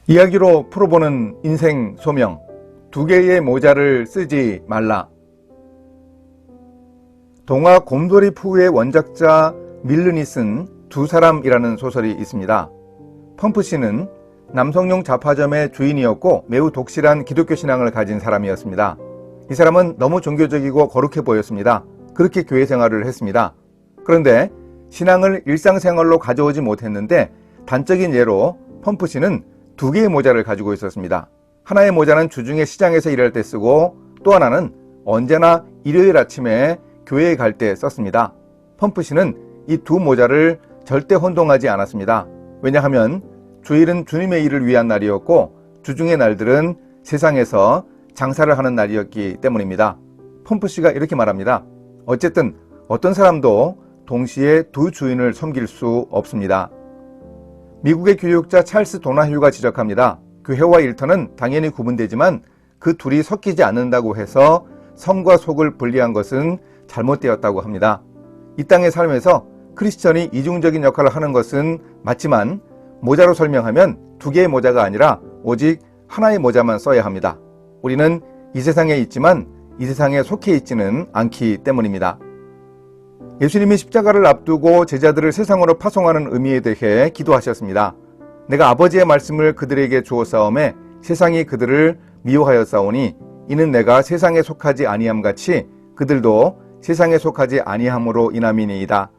이야기로 풀어보는 인생 소명, 두 개의 모자를 쓰지 말라. 동화 곰돌이 푸우의 원작자 밀른이 쓴 두 사람이라는 소설이 있습니다. 펌프 씨는 남성용 잡화점의 주인이었고 매우 독실한 기독교 신앙을 가진 사람이었습니다. 이 사람은 너무 종교적이고 거룩해 보였습니다. 그렇게 교회 생활을 했습니다. 그런데 신앙을 일상생활로 가져오지 못했는데 단적인 예로 펌프 씨는 두 개의 모자를 가지고 있었습니다. 하나의 모자는 주중에 시장에서 일할 때 쓰고 또 하나는 언제나 일요일 아침에 교회에 갈 때 썼습니다. 펌프 씨는 이 두 모자를 절대 혼동하지 않았습니다. 왜냐하면 주일은 주님의 일을 위한 날이었고 주중의 날들은 세상에서 장사를 하는 날이었기 때문입니다. 펌프 씨가 이렇게 말합니다. 어쨌든 어떤 사람도 동시에 두 주인을 섬길 수 없습니다. 미국의 교육자 찰스 도나휴가 지적합니다. 교회와 일터는 당연히 구분되지만 그 둘이 섞이지 않는다고 해서 성과 속을 분리한 것은 잘못되었다고 합니다. 이 땅의 삶에서 크리스천이 이중적인 역할을 하는 것은 맞지만 모자로 설명하면 두 개의 모자가 아니라 오직 하나의 모자만 써야 합니다. 우리는 이 세상에 있지만 이 세상에 속해 있지는 않기 때문입니다. 예수님이 십자가를 앞두고 제자들을 세상으로 파송하는 의미에 대해 기도하셨습니다. 내가 아버지의 말씀을 그들에게 주었사오매 세상이 그들을 미워하였사오니 이는 내가 세상에 속하지 아니함 같이 그들도 세상에 속하지 아니함으로 인함이니이다.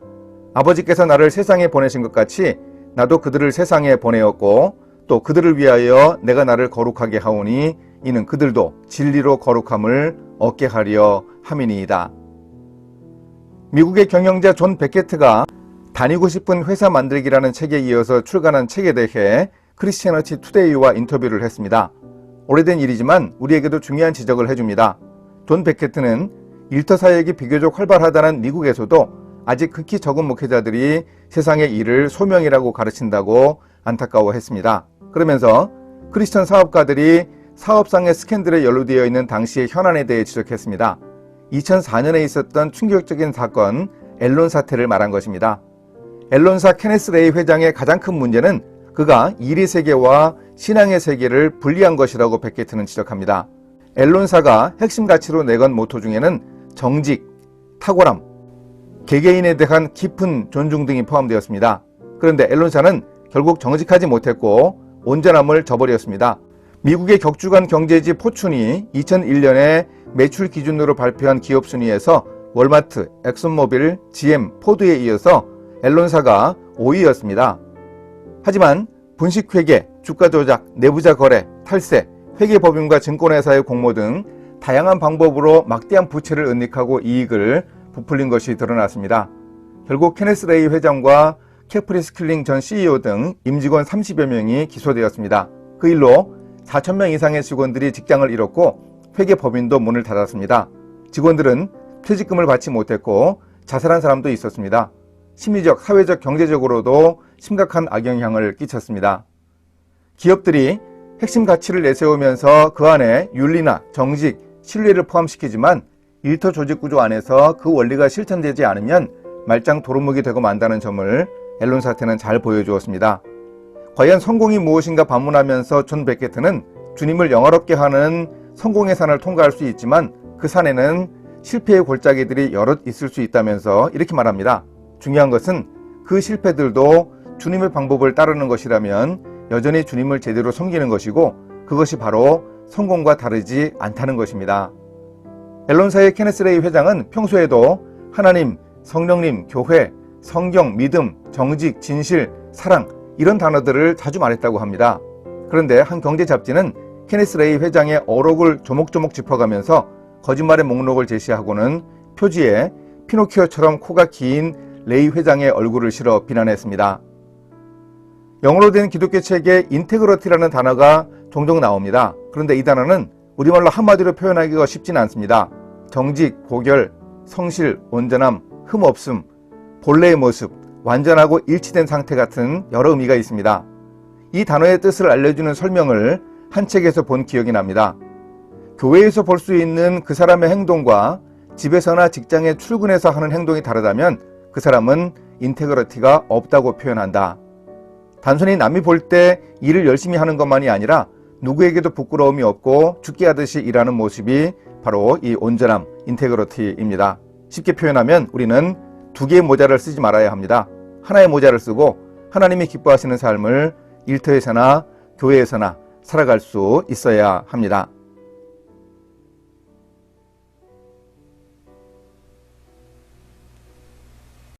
아버지께서 나를 세상에 보내신 것 같이 나도 그들을 세상에 보내었고 또 그들을 위하여 내가 나를 거룩하게 하오니 이는 그들도 진리로 거룩함을 얻게 하려 함이니이다. 미국의 경영자 존 베케트가 다니고 싶은 회사 만들기라는 책에 이어서 출간한 책에 대해 크리스티애니티 투데이와 인터뷰를 했습니다. 오래된 일이지만 우리에게도 중요한 지적을 해줍니다. 존 베케트는 일터 사역이 비교적 활발하다는 미국에서도 아직 극히 적은 목회자들이 세상의 일을 소명이라고 가르친다고 안타까워했습니다. 그러면서 크리스천 사업가들이 사업상의 스캔들에 연루되어 있는 당시의 현안에 대해 지적했습니다. 2004년에 있었던 충격적인 사건 앨런 사태를 말한 것입니다. 앨런사 케네스 레이 회장의 가장 큰 문제는 그가 일의 세계와 신앙의 세계를 분리한 것이라고 베케트는 지적합니다. 앨런사가 핵심 가치로 내건 모토 중에는 정직, 탁월함, 개개인에 대한 깊은 존중 등이 포함되었습니다. 그런데 앨런사는 결국 정직하지 못했고 온전함을 저버렸습니다. 미국의 격주간 경제지 포춘이 2001년에 매출 기준으로 발표한 기업 순위에서 월마트, 엑슨모빌, GM, 포드에 이어서 앨런사가 5위였습니다. 하지만 분식회계, 주가 조작, 내부자 거래, 탈세, 회계법인과 증권회사의 공모 등 다양한 방법으로 막대한 부채를 은닉하고 이익을 부풀린 것이 드러났습니다. 결국 케네스 레이 회장과 캐프리 스킬링 전 CEO 등 임직원 30여 명이 기소되었습니다. 그 일로 4,000명 이상의 직원들이 직장을 잃었고 회계법인도 문을 닫았습니다. 직원들은 퇴직금을 받지 못했고 자살한 사람도 있었습니다. 심리적, 사회적, 경제적으로도 심각한 악영향을 끼쳤습니다. 기업들이 핵심 가치를 내세우면서 그 안에 윤리나 정직, 신뢰를 포함시키지만 일터 조직 구조 안에서 그 원리가 실천되지 않으면 말짱 도루묵이 되고 만다는 점을 앨런 사태는 잘 보여주었습니다. 과연 성공이 무엇인가 반문하면서 존 베케트는 주님을 영화롭게 하는 성공의 산을 통과할 수 있지만 그 산에는 실패의 골짜기들이 여럿 있을 수 있다면서 이렇게 말합니다. 중요한 것은 그 실패들도 주님의 방법을 따르는 것이라면 여전히 주님을 제대로 섬기는 것이고 그것이 바로 성공과 다르지 않다는 것입니다. 앨런사의 케네스 레이 회장은 평소에도 하나님, 성령님, 교회, 성경, 믿음, 정직, 진실, 사랑 이런 단어들을 자주 말했다고 합니다. 그런데 한 경제 잡지는 케네스 레이 회장의 어록을 조목조목 짚어가면서 거짓말의 목록을 제시하고는 표지에 피노키오처럼 코가 긴 레이 회장의 얼굴을 실어 비난했습니다. 영어로 된 기독교 책에 인테그러티라는 단어가 종종 나옵니다. 그런데 이 단어는 우리말로 한마디로 표현하기가 쉽지는 않습니다. 정직, 고결, 성실, 온전함, 흠없음, 본래의 모습, 완전하고 일치된 상태 같은 여러 의미가 있습니다. 이 단어의 뜻을 알려주는 설명을 한 책에서 본 기억이 납니다. 교회에서 볼 수 있는 그 사람의 행동과 집에서나 직장에 출근해서 하는 행동이 다르다면 그 사람은 인테그러티가 없다고 표현한다. 단순히 남이 볼 때 일을 열심히 하는 것만이 아니라 누구에게도 부끄러움이 없고 죽게 하듯이 일하는 모습이 바로 이 온전함, 인테그리티입니다. 쉽게 표현하면 우리는 두 개의 모자를 쓰지 말아야 합니다. 하나의 모자를 쓰고 하나님이 기뻐하시는 삶을 일터에서나 교회에서나 살아갈 수 있어야 합니다.